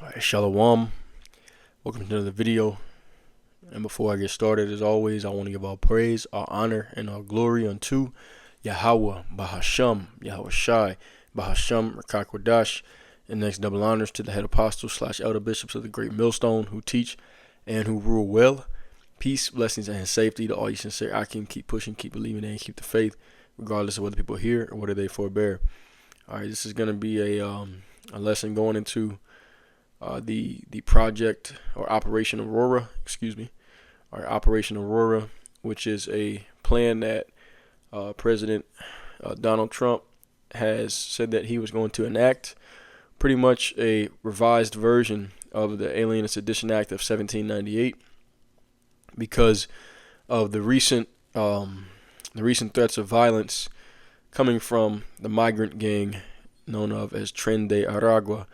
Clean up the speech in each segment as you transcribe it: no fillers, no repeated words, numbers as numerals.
Alright, Shalom. Welcome to another video. And before I get started, as always, I want to give all praise, all honor, and all glory unto Yahweh, Bahasham, Yahweh Shai, Bahasham, Rakakwadash, and next double honors to the head apostles / elder bishops of the great millstone who teach and who rule well. Peace, blessings, and safety to all you sincere Akim. Keep pushing, keep believing, and keep the faith, regardless of whether people hear or whether they forbear. Alright, this is going to be a lesson going into the project or Operation Aurora, or Operation Aurora, which is a plan that President Donald Trump has said that he was going to enact, pretty much a revised version of the Alien and Sedition Act of 1798, because of the recent threats of violence coming from the migrant gang known as Tren de Aragua.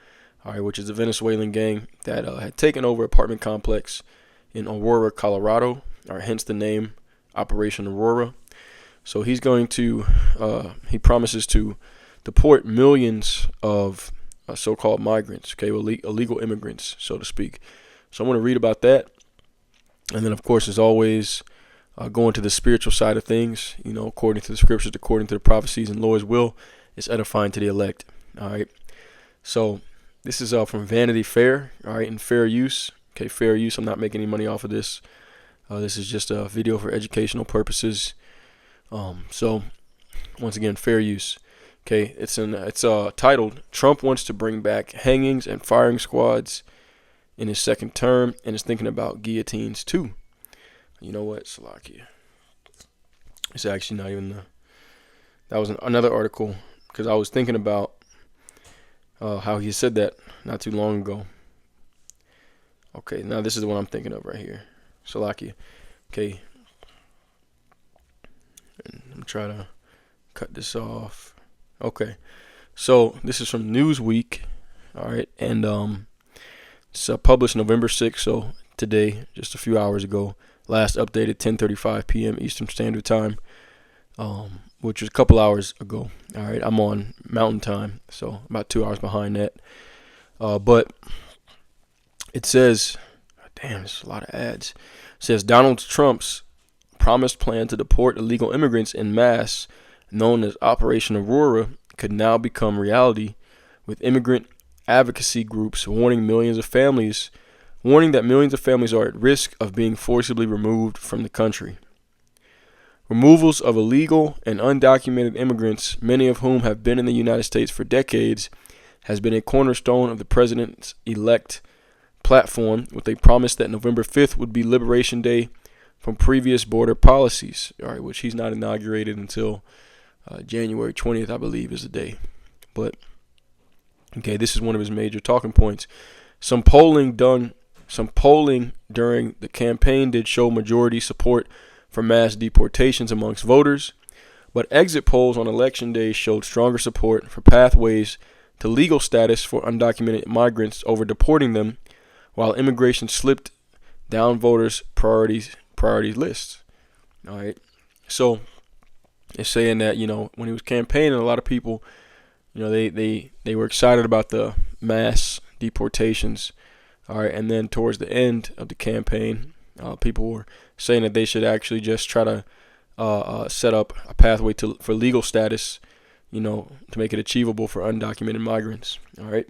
Which is a Venezuelan gang that had taken over an apartment complex in Aurora, Colorado, hence the name Operation Aurora. So he's going to, he promises to deport millions of so-called migrants, illegal immigrants, so to speak. So I'm going to read about that. And then, of course, as always, going to the spiritual side of things, according to the scriptures, according to the prophecies and Lord's will, it's edifying to the elect. All right. So this is from Vanity Fair, and fair use. Okay, fair use. I'm not making any money off of this. This is just a video for educational purposes. So once again, fair use. Okay, it's titled "Trump Wants to Bring Back Hangings and Firing Squads in His Second Term and is Thinking About Guillotines Too." You know what, Salakia? It's actually not even that was another article, because I was thinking about how he said that not too long ago. Okay, now this is what I'm thinking of right here. Salakia. Okay. And I'm trying to cut this off. Okay. So this is from Newsweek. Alright, and it's published November 6th, so today, just a few hours ago. Last updated 10:35 p.m. Eastern Standard Time. Which was a couple hours ago. All right, I'm on Mountain Time, so about 2 hours behind that. But it says, damn, there's a lot of ads. It says Donald Trump's promised plan to deport illegal immigrants en masse, known as Operation Aurora, could now become reality, with immigrant advocacy groups warning that millions of families are at risk of being forcibly removed from the country. Removals of illegal and undocumented immigrants, many of whom have been in the United States for decades, has been a cornerstone of the president-elect platform, with a promise that November 5th would be Liberation Day from previous border policies, which he's not inaugurated until January 20th, I believe, is the day. But, okay, this is one of his major talking points. Some polling during the campaign did show majority support for mass deportations amongst voters, but exit polls on election day showed stronger support for pathways to legal status for undocumented migrants over deporting them, while immigration slipped down voters' priorities lists. All right, so it's saying that when he was campaigning, a lot of people, they were excited about the mass deportations. All right, and then towards the end of the campaign, people were saying that they should actually just try to set up a pathway for legal status, to make it achievable for undocumented migrants. All right.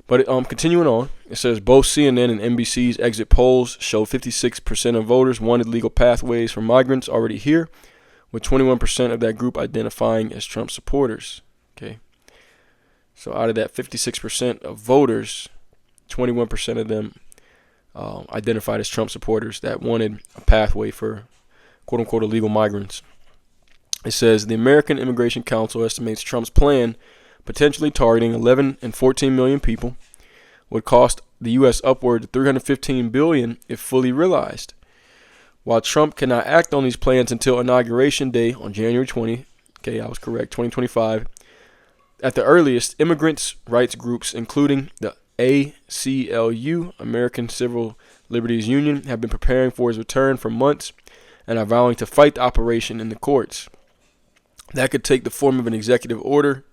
But continuing on, it says both CNN and NBC's exit polls show 56% of voters wanted legal pathways for migrants already here, with 21% of that group identifying as Trump supporters. Okay. So out of that 56% of voters, 21% of them identified as Trump supporters that wanted a pathway for quote-unquote illegal migrants. It says the American Immigration Council estimates Trump's plan, potentially targeting 11 and 14 million people, would cost the U.S. upward to $315 billion if fully realized. While Trump cannot act on these plans until Inauguration Day on January 20, I was correct, 2025, at the earliest, immigrants' rights groups, including the ACLU, American Civil Liberties Union, have been preparing for his return for months and are vowing to fight the operation in the courts. That could take the form of an executive order,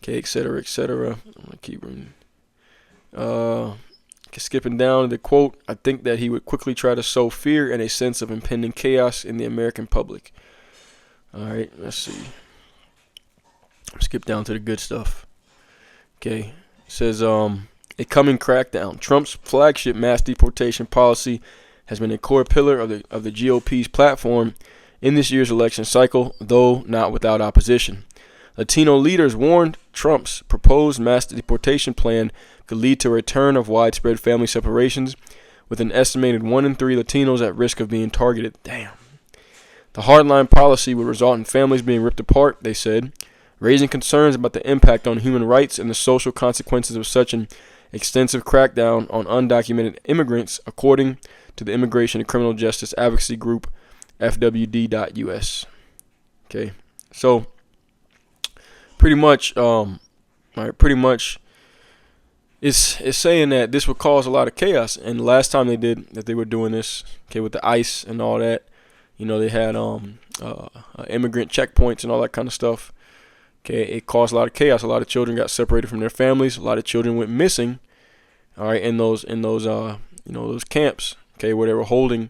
et cetera, et cetera. I'm going to keep reading. Skipping down the quote, I think that he would quickly try to sow fear and a sense of impending chaos in the American public. All right, let's see. Skip down to the good stuff. Okay, it says a coming crackdown. Trump's flagship mass deportation policy has been a core pillar of the GOP's platform in this year's election cycle, though not without opposition. Latino leaders warned Trump's proposed mass deportation plan could lead to a return of widespread family separations, with an estimated 1 in 3 Latinos at risk of being targeted. Damn. The hardline policy would result in families being ripped apart, they said, raising concerns about the impact on human rights and the social consequences of such an extensive crackdown on undocumented immigrants, according to the immigration and criminal justice advocacy group FWD.US. Okay, so pretty much, it's saying that this would cause a lot of chaos. And the last time they were doing this, okay, with the ICE and all that, they had immigrant checkpoints and all that kind of stuff. Okay, it caused a lot of chaos. A lot of children got separated from their families. A lot of children went missing. All right, in those those camps. Okay, where they were holding,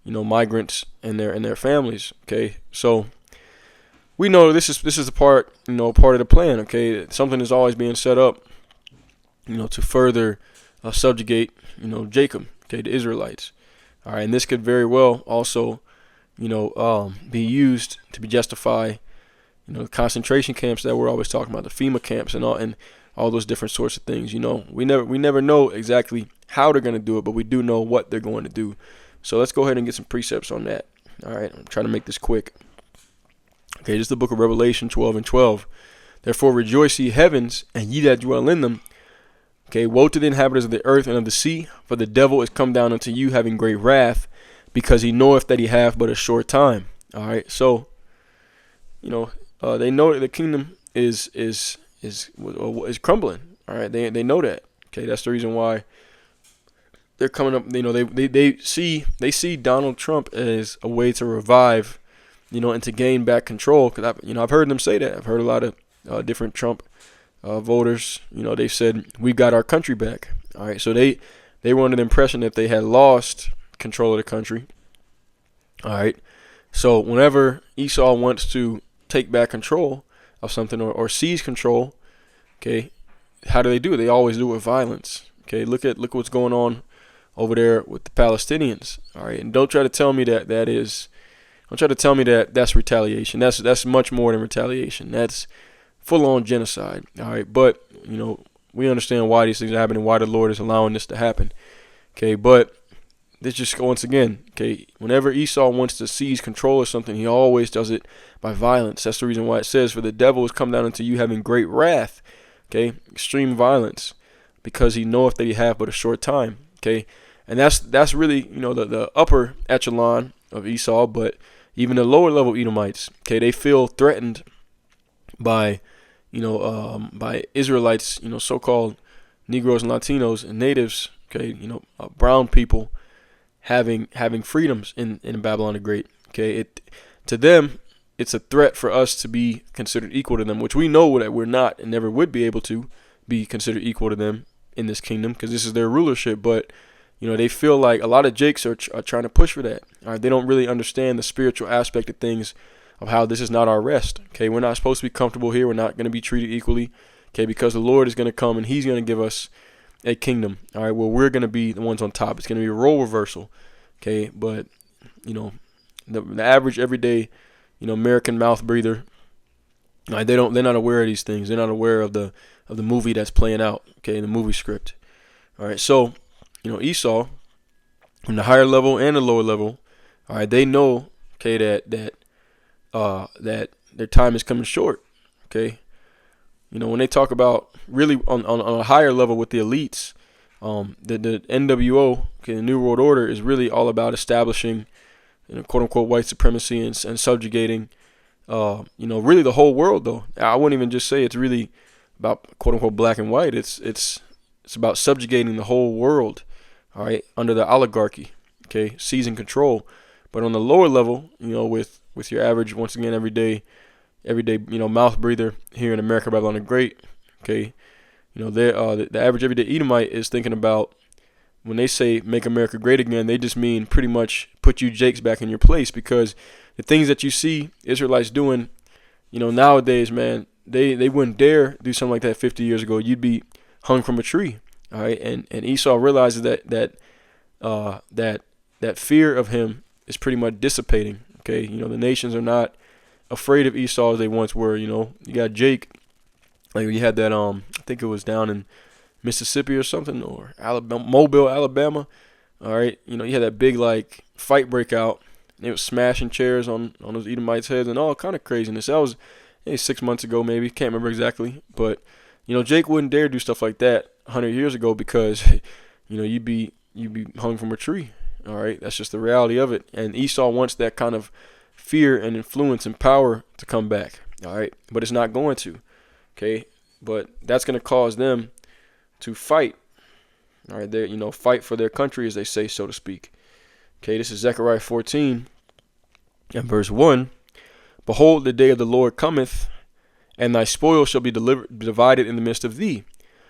migrants and their families. Okay, so we know this is a part of the plan. Okay, something is always being set up, to further subjugate, Jacob, okay, the Israelites. All right, and this could very well also, be used to justify, the concentration camps that we're always talking about, the FEMA camps and all those different sorts of things. We never know exactly how they're going to do it, but we do know what they're going to do. So let's go ahead and get some precepts on that. All right, I'm trying to make this quick. Okay, this is the book of Revelation 12:12. Therefore rejoice, ye heavens, and ye that dwell in them. Okay, woe to the inhabitants of the earth and of the sea, for the devil is come down unto you, having great wrath, because he knoweth that he hath but a short time. All right, so they know that the kingdom is crumbling. All right, they know that. Okay, that's the reason why they're coming up. They see Donald Trump as a way to revive, and to gain back control. Because I've heard them say that. I've heard a lot of different Trump voters. They said we've got our country back. All right, so they were under the impression that they had lost control of the country. All right, so whenever Esau wants to take back control of something or seize control, okay, how do they do it? They always do it with violence. Okay, look what's going on over there with the Palestinians. All right, and don't try to tell me that's retaliation. That's much more than retaliation. That's full-on genocide. All right, but we understand why these things are happening, why the Lord is allowing this to happen. Okay, but this just, once again, okay, whenever Esau wants to seize control of something, he always does it by violence. That's the reason why it says, for the devil has come down unto you, having great wrath. Okay, extreme violence, because he knoweth that he hath but a short time. Okay, and that's really the upper echelon of Esau, but even the lower level Edomites, okay, they feel threatened by by Israelites, so-called Negroes and Latinos and natives, okay, brown people having freedoms in Babylon the Great. Okay, to them it's a threat for us to be considered equal to them, which we know that we're not and never would be able to be considered equal to them in this kingdom, because this is their rulership. But they feel like a lot of Jakes are trying to push for that. All right, they don't really understand the spiritual aspect of things, of how this is not our rest. Okay, we're not supposed to be comfortable here. We're not going to be treated equally. Okay, because the Lord is going to come and He's going to give us a kingdom. All right, well, we're going to be the ones on top. It's going to be a role reversal. Okay, but the average everyday American mouth breather, they're not aware of these things. They're not aware of the movie that's playing out. Okay, the movie script. All right, so Esau, from the higher level and the lower level, all right, they know, okay, that their time is coming short. Okay, when they talk about really on a higher level with the elites, the NWO, okay, the New World Order, is really all about establishing, quote unquote, white supremacy and subjugating, really the whole world. Though I wouldn't even just say it's really about, quote unquote, black and white. It's about subjugating the whole world. All right, under the oligarchy. Okay, seizing control. But on the lower level, with your average, once again, everyday, mouth breather here in America, Babylon the Great, okay, The average everyday Edomite is thinking about, when they say make America great again, they just mean pretty much put you Jakes back in your place, because the things that you see Israelites doing, nowadays, man, they wouldn't dare do something like that 50 years ago. You'd be hung from a tree. All right. And Esau realizes that fear of him is pretty much dissipating. Okay. The nations are not afraid of Esau as they once were. You got Jake, like you had that, I think it was down in Mississippi or something, or Alabama, Mobile, Alabama. All right. You had that big like fight breakout. They was smashing chairs on those Edomites' heads and all kind of craziness. That was 6 months ago, maybe. Can't remember exactly. But, Jake wouldn't dare do stuff like that 100 years ago, because, you'd be hung from a tree. All right. That's just the reality of it. And Esau wants that kind of fear and influence and power to come back. All right. But it's not going to. Okay. But that's going to cause them to fight. All right. They, fight for their country, as they say, so to speak. Okay. This is Zechariah 14 and verse 1. Behold, the day of the Lord cometh, and thy spoil shall be divided in the midst of thee.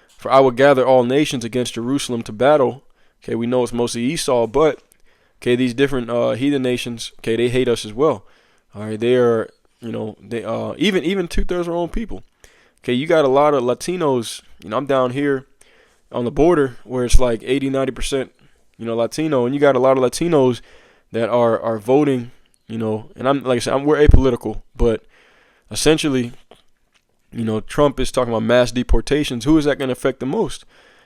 For I will gather all nations against Jerusalem to battle. Okay, we know it's mostly Esau, but these different heathen nations, they hate us as well. All right, they are, they even 2/3 of our own people. Okay, you got a lot of Latinos. I'm down here on the border where it's like 80-90%, Latino, and you got a lot of Latinos that are voting. And I'm, like I said, we're apolitical, but essentially, Trump is talking about mass deportations. Who is that going to affect the most?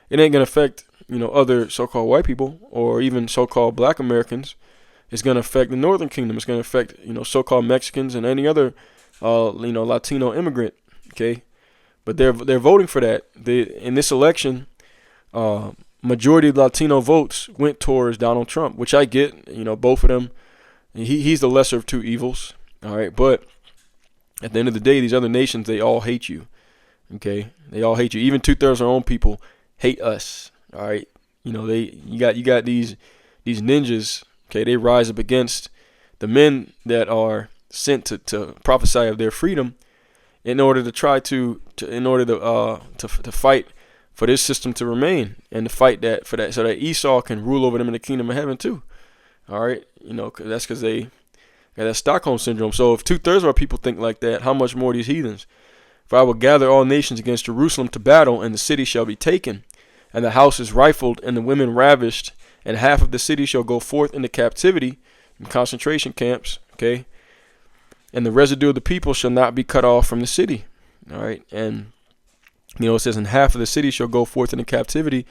It ain't going to affect, other so-called white people or even so-called black Americans. It's going to affect the Northern Kingdom. It's going to affect, so-called Mexicans and any other, Latino immigrant. Okay. But they're voting for that. In this election, majority of Latino votes went towards Donald Trump, which I get, both of them. He's the lesser of two evils, all right? But at the end of the day, these other nations, they all hate you, okay? They all hate you. Even 2/3 of our own people hate us, all right? You got these ninjas, okay? They rise up against the men that are sent to prophesy of their freedom, in order to try to fight for this system to remain, and to fight for that so that Esau can rule over them in the kingdom of heaven too. All right, that's because they got that Stockholm syndrome. So if 2/3 of our people think like that, how much more these heathens? For I will gather all nations against Jerusalem to battle, and the city shall be taken, and the houses rifled, and the women ravished, and half of the city shall go forth into captivity, in concentration camps. Okay, and the residue of the people shall not be cut off from the city. All right, and it says, and half of the city shall go forth into captivity,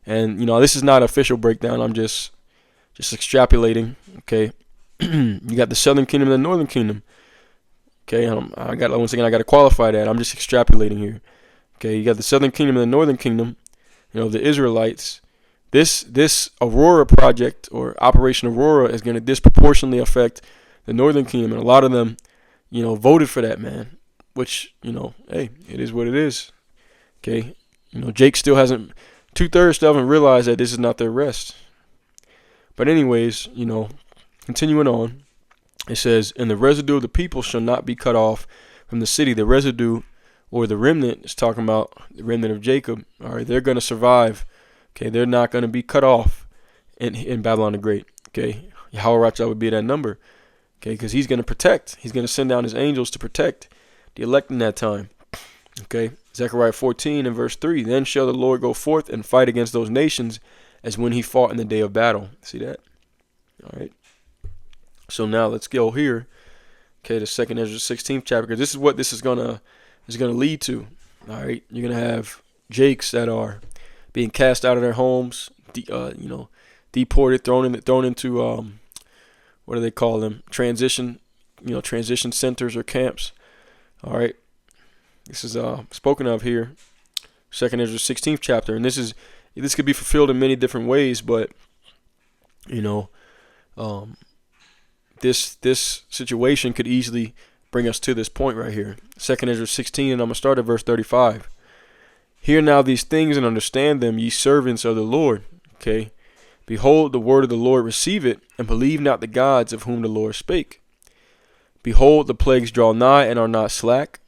and this is not an official breakdown. I'm just extrapolating. Okay, you got the Southern Kingdom and the Northern Kingdom. Okay, I got to qualify that. I'm just extrapolating here. Okay, you got the Southern Kingdom and the Northern Kingdom. The Israelites. This Aurora project, or Operation Aurora, is going to disproportionately affect the Northern Kingdom, and a lot of them, voted for that, man. Which, hey, it is what it is. Okay, Jake still hasn't. 2/3 still haven't realized that this is not their rest. But anyways, continuing on, it says, and the residue of the people shall not be cut off from the city. The residue, or the remnant, is talking about the remnant of Jacob. All right, they're going to survive. Okay, they're not going to be cut off in Babylon the Great. Okay, Yahweh would be that number. Okay, because he's going to protect. He's going to send down his angels to protect the elect in that time. Okay, Zechariah 14 and verse 3. Then shall the Lord go forth and fight against those nations, as when he fought in the day of battle. See that? All right. So now let's go here. Okay, the 2nd Ezra 16th chapter, because this is what this is gonna lead to. All right, you're gonna have Jakes that are being cast out of their homes, deported, thrown into what do they call them? Transition centers or camps. All right, this is spoken of here, 2nd Ezra 16th chapter, and this could be fulfilled in many different ways, but this situation could easily bring us to this point right here. 2nd Ezra 16, and I'm going to start at verse 35. Hear now these things and understand them, ye servants of the Lord. Okay. Behold the word of the Lord, receive it, and believe not the gods of whom the Lord spake. Behold, the plagues draw nigh and are not slack,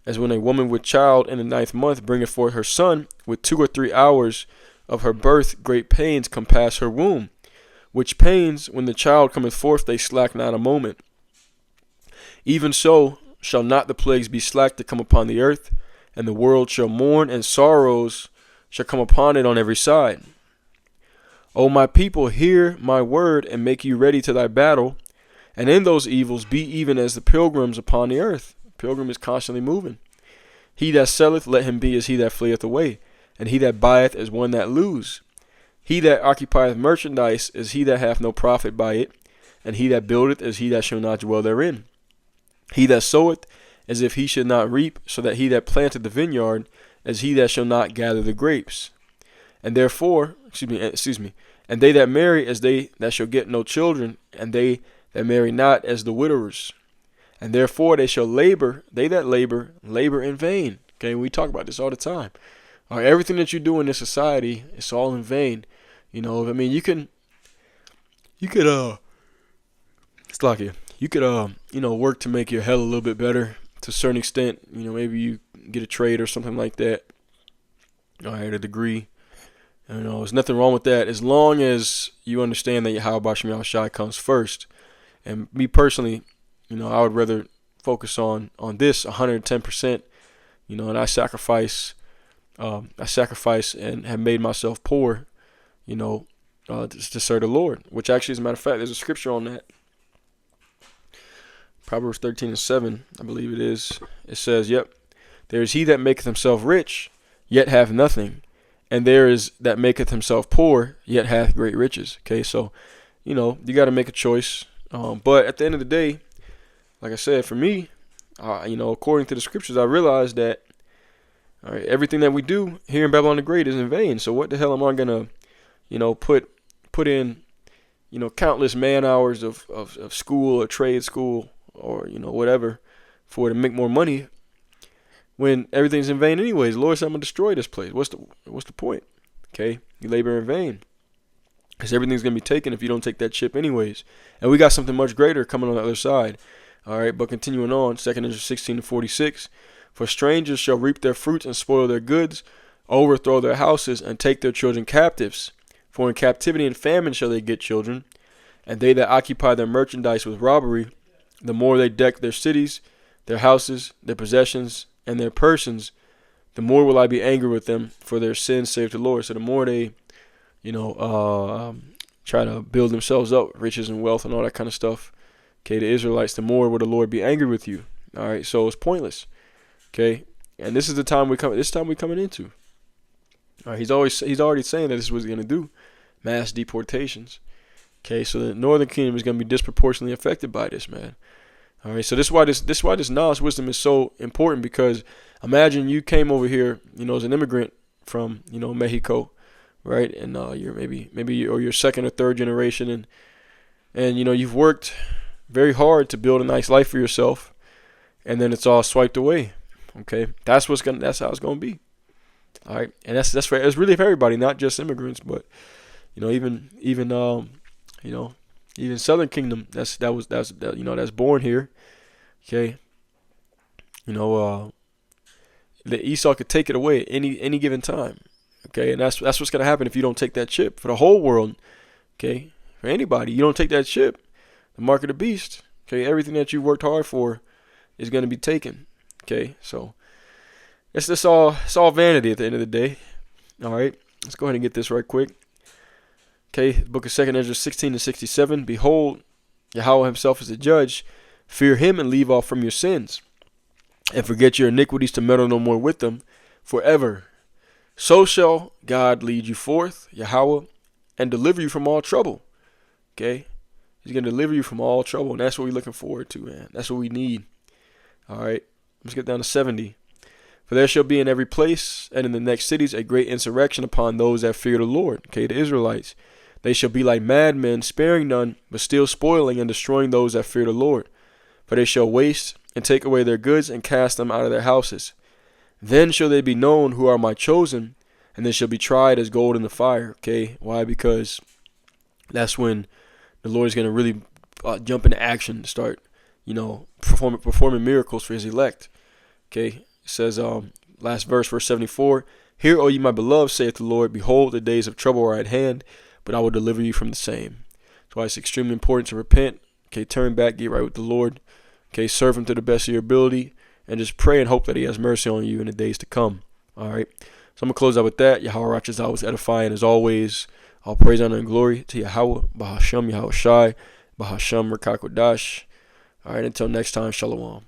as when a woman with child in the 9th month bringeth forth her son, with 2 or 3 hours of her birth great pains compass her womb, which pains, when the child cometh forth, they slack not a moment. Even so shall not the plagues be slack to come upon the earth, and the world shall mourn, and sorrows shall come upon it on every side. O my people, hear my word, and make you ready to thy battle, and in those evils be even as the pilgrims upon the earth. Pilgrim is constantly moving. He that selleth, let him be as he that fleeth away, and he that buyeth as one that lose. He that occupieth merchandise is he that hath no profit by it, and he that buildeth is he that shall not dwell therein. He that soweth as if he should not reap, so that he that planteth the vineyard as he that shall not gather the grapes. And therefore, and they that marry as they that shall get no children, and they that marry not as the widowers. And therefore they shall labor, they that labor in vain. Okay, we talk about this all the time. All right, everything that you do in this society, it's all in vain. You know, I mean, you could work to make your health a little bit better to a certain extent. You know, maybe you get a trade or something like that. All right, a degree. You know, there's nothing wrong with that as long as you understand that Yahweh Shem Yahushai comes first. And me personally, you know, I would rather focus on this 110%. You know, and I sacrifice and have made myself poor. You know, to serve the Lord. Which actually, as a matter of fact, there's a scripture on that. Proverbs 13:7, I believe it is. It says, "Yep, there is he that maketh himself rich, yet hath nothing, and there is that maketh himself poor, yet hath great riches." Okay, so, you know, you got to make a choice. But at the end of the day, like I said, for me, you know, according to the scriptures, I realized that, all right, everything that we do here in Babylon the Great is in vain. So what the hell am I gonna, you know, put in, you know, countless man hours of school or trade school or, you know, whatever for to make more money when everything's in vain anyways? Lord said, I'm gonna destroy this place. What's the point? Okay, you labor in vain because everything's gonna be taken if you don't take that chip anyways. And we got something much greater coming on the other side. All right, but continuing on, 2 Ezra 16:46, for strangers shall reap their fruits and spoil their goods, overthrow their houses and take their children captives. For in captivity and famine shall they get children, and they that occupy their merchandise with robbery, the more they deck their cities, their houses, their possessions, and their persons, the more will I be angry with them for their sins, save the Lord. So the more they, you know, try to build themselves up, riches and wealth and all that kind of stuff, okay, the Israelites, the more will the Lord be angry with you. All right, so it's pointless. Okay, and this is the time we're coming into. All right, he's already saying that this is what he's going to do, mass deportations. Okay, so the northern kingdom is going to be disproportionately affected by this, man. All right, so this is why this knowledge wisdom is so important, because imagine you came over here, you know, as an immigrant from, you know, Mexico, right? And you're maybe you're second or third generation, and you know, you've worked very hard to build a nice life for yourself, and then it's all swiped away. Okay, that's how it's gonna be. All right, and that's really for everybody, not just immigrants, but you know, even Southern Kingdom that's born here. Okay, you know, the Esau could take it away at any given time. Okay, and that's what's gonna happen if you don't take that chip for the whole world. Okay, for anybody, you don't take that chip, the mark of the beast. Okay, everything that you worked hard for is gonna be taken. Okay, so it's all vanity at the end of the day. All right, let's go ahead and get this right quick. Okay, the book of 2 Ezra 16-67. Behold, Yahweh himself is the judge. Fear him and leave off from your sins, and forget your iniquities to meddle no more with them forever. So shall God lead you forth, Yahweh, and deliver you from all trouble. Okay, he's going to deliver you from all trouble, and that's what we're looking forward to, man. That's what we need. All right, let's get down to 70. For there shall be in every place and in the next cities a great insurrection upon those that fear the Lord. Okay, the Israelites. They shall be like madmen, sparing none, but still spoiling and destroying those that fear the Lord. For they shall waste and take away their goods and cast them out of their houses. Then shall they be known who are my chosen, and they shall be tried as gold in the fire. Okay, why? Because that's when the Lord is going to really jump into action to start, you know, performing miracles for his elect. Okay, It says, last verse, verse 74. Hear, O ye my beloved, saith the Lord, behold, the days of trouble are at hand, but I will deliver you from the same. That's why it's extremely important to repent. Okay, turn back, get right with the Lord. Okay, serve him to the best of your ability, and just pray and hope that he has mercy on you in the days to come. All right. So I'm going to close out with that. Yahweh Rachazah was edifying as always. All praise, honor, and glory to Yahweh, Bahashem, Yahweh Shai, Bahashem, Rakakodash. All right, until next time, Shalom.